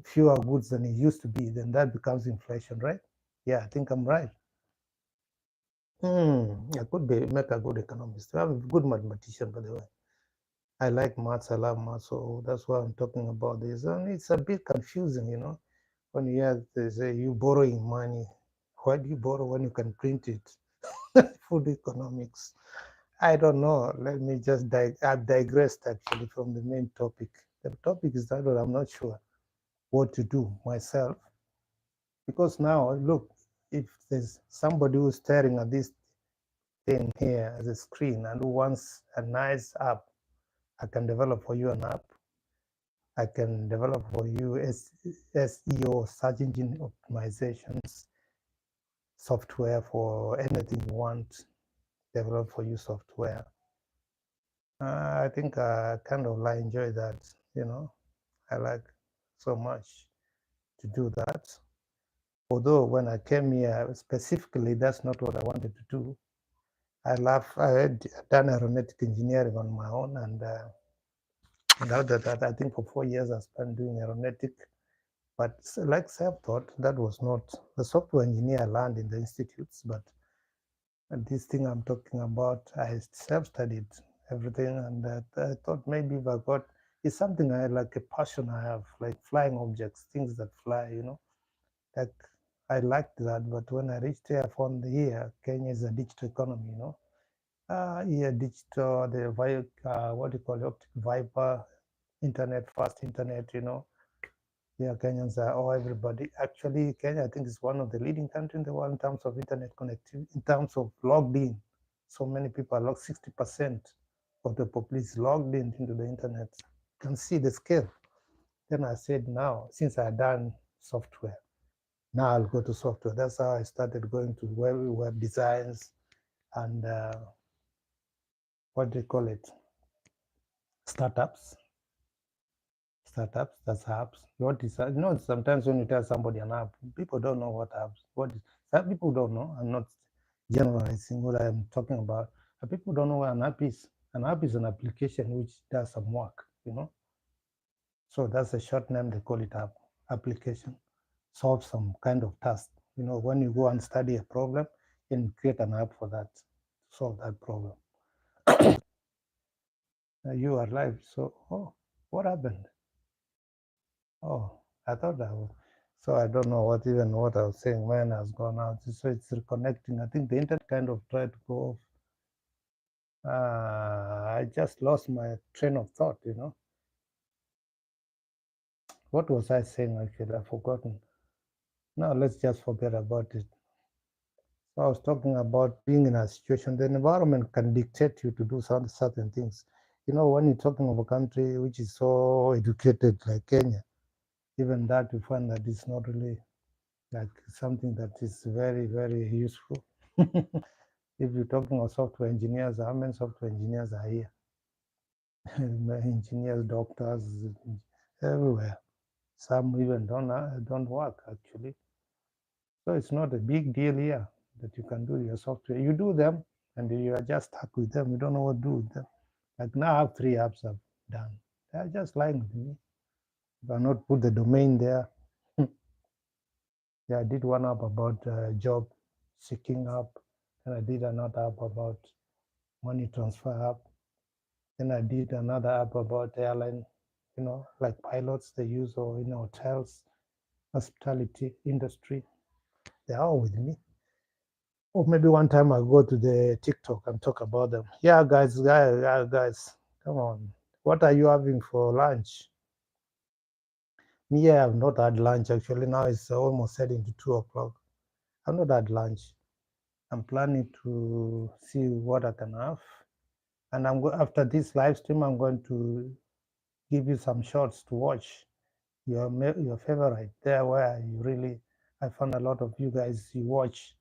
fewer goods than it used to be, then that becomes inflation, right? Yeah, I think I'm right. I could be make a good economist. I'm a good mathematician, by the way. I like maths. I love maths, so that's why I'm talking about this. And it's a bit confusing, you know, when you hear they say you borrowing money. Why do you borrow when you can print it? Food economics. I don't know. Let me just I've digressed actually from the main topic. The topic is that I'm not sure what to do myself. Because now, look, if there's somebody who's staring at this thing here as a screen and who wants a nice app, I can develop for you an app. I can develop for you SEO, search engine optimizations, software for anything you want, develop for you software. I think I kind of like enjoy that, you know. I like so much to do that. Although when I came here, specifically, that's not what I wanted to do. I had done aeronautic engineering on my own, and after that, I think for 4 years I spent doing aeronautic. But like self-taught, that was not the software engineer I learned in the institutes. But this thing I'm talking about, I self-studied everything, and I thought maybe if I got, it's something I like, a passion I have, like flying objects, things that fly, you know. Like I liked that, but when I reached here, I found here Kenya is a digital economy, you know. Yeah, digital, what do you call it, optic fiber, internet, fast internet, you know. Yeah, Kenyans are, oh, everybody. Actually, Kenya, I think, is one of the leading countries in the world in terms of internet connectivity, in terms of logged in. So many people are logged, 60% of the population is logged in into the internet. You can see the scale. Then I said, now, since I done software, now I'll go to software. That's how I started going to web designs and what do you call it? Startups. Startups, that's apps. What is that? You know, sometimes when you tell somebody an app, people don't know what apps. What is some people don't know. I'm not generalizing what I'm talking about. But people don't know what an app is. An app is an application which does some work, you know. So that's a short name, they call it app. Application. Solve some kind of task. You know, when you go and study a problem, and create an app for that, solve that problem. You are live. So, oh, what happened? Oh, I thought I was. So I don't know what I was saying when I was gone out. So it's reconnecting. I think the internet kind of tried to go off. I just lost my train of thought, you know. What was I saying actually? I've forgotten. Now let's just forget about it. So I was talking about being in a situation, the environment can dictate you to do some certain things. You know, when you're talking of a country which is so educated like Kenya, even that you find that it's not really like something that is very, very useful. If you're talking of software engineers, how many software engineers are here? Engineers, doctors, everywhere. Some even don't work actually. So it's not a big deal here that you can do your software. You do them, and you are just stuck with them. You don't know what to do with them. Like now, I have 3 apps I've done. They're just lying with me. If I not put the domain there, yeah, I did one app about job seeking app, and I did another app about money transfer app. Then I did another app about airline, like pilots they use, or in hotels, hospitality industry. They're all with me. Or maybe one time I go to the TikTok and talk about them. Yeah, guys, come on. What are you having for lunch? Me, I have not had lunch actually. Now it's almost heading to 2 o'clock. I've not had lunch. I'm planning to see what I can have. And after this live stream, I'm going to give you some shorts to watch. Your favorite there, where you really, I found a lot of you guys you watch.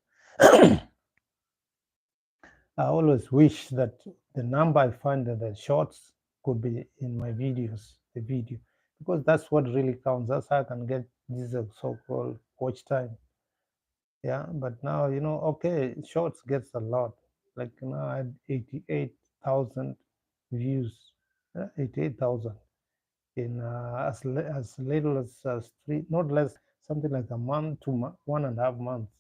I always wish that the number I find in the shorts could be in my videos, the video, because that's what really counts. That's how I can get this so-called watch time. Yeah, but now okay, shorts gets a lot. Like now I had 88,000 views, 88,000 in as little as three, not less, something like a month to 1.5 months.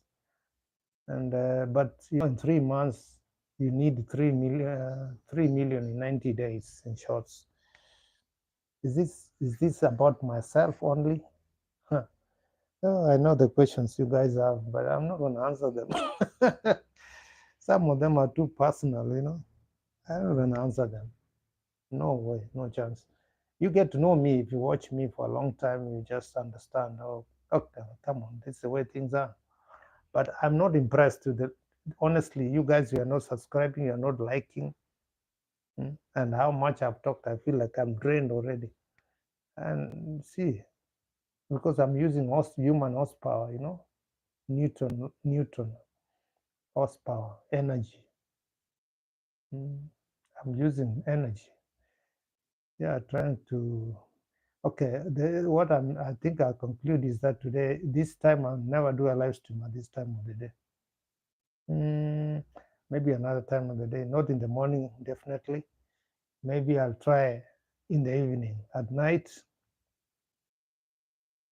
And but in 3 months you need 3 million in 90 days in shorts. Is this about myself only? Huh. Oh, I know the questions you guys have, but I'm not going to answer them. Some of them are too personal. I'm not going to answer them. No way, no chance. You get to know me if you watch me for a long time. You just understand. Oh, okay, come on, this is the way things are. But I'm not impressed with it. Honestly, you guys, you are not subscribing, you are not liking, and how much I've talked, I feel like I'm drained already. And see, because I'm using human horsepower, Newton horsepower, energy. I'm using energy. Yeah, trying to. Okay, what I think I'll conclude is that today, this time, I'll never do a live stream at this time of the day. Maybe another time of the day, not in the morning, definitely. Maybe I'll try in the evening, at night,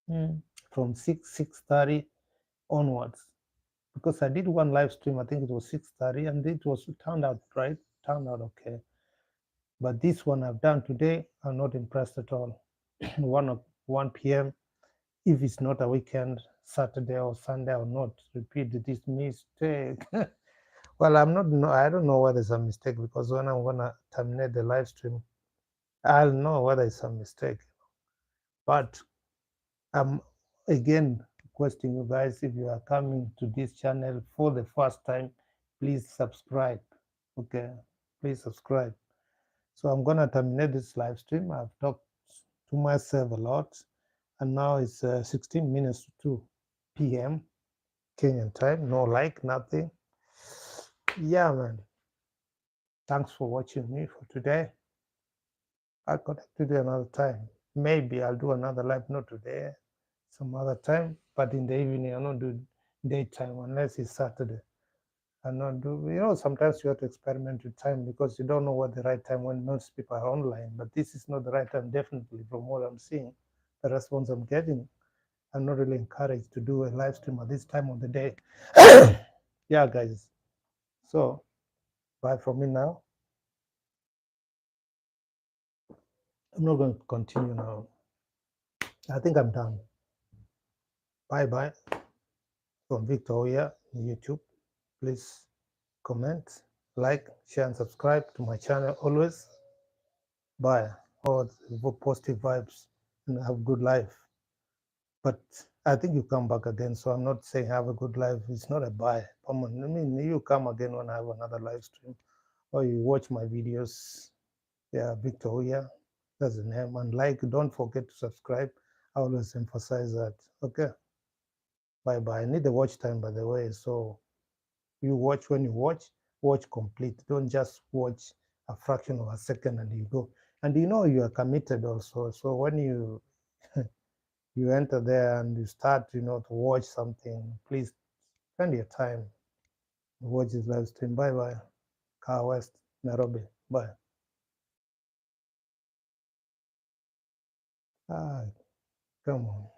from 6:30 onwards. Because I did one live stream, I think it was 6:30, and it turned out right, turned out okay. But this one I've done today, I'm not impressed at all. 1 p.m. If it's not a weekend, Saturday or Sunday, I'll not repeat this mistake. Well, I don't know whether it's a mistake, because when I'm gonna terminate the live stream, I'll know whether it's a mistake. But I'm again requesting you guys, if you are coming to this channel for the first time, please subscribe. Okay, please subscribe. So I'm gonna terminate this live stream. I've talked to myself a lot, and now it's 16 minutes to 2 p.m. Kenyan time. No like, nothing. Yeah, man. Thanks for watching me for today. I'll connect to you another time. Maybe I'll do another live, not today, some other time, but in the evening. I'll not do daytime unless it's Saturday. I'll not do, sometimes you have to experiment with time, because you don't know what the right time when most people are online. But this is not the right time, definitely, from what I'm seeing, the response I'm getting. I'm not really encouraged to do a live stream at this time of the day. Yeah, guys. So, bye from me now. I'm not going to continue now. I think I'm done. Bye bye from Victor Ouya on YouTube. Please comment, like, share, and subscribe to my channel always. Bye. All positive vibes and have a good life. But I think you come back again, so I'm not saying have a good life. It's not a bye. Come on, I mean, you come again when I have another live stream, or you watch my videos. Yeah, Victor Ouya, that's the name. And like, don't forget to subscribe. I always emphasize that. Okay. Bye bye. I need the watch time, by the way. So you watch, when you watch complete. Don't just watch a fraction of a second and you go. And you are committed also. So when you you enter there and you start, to watch something, please spend your time. Watch this live stream. Bye bye. Car West, Nairobi. Bye. Ah, come on.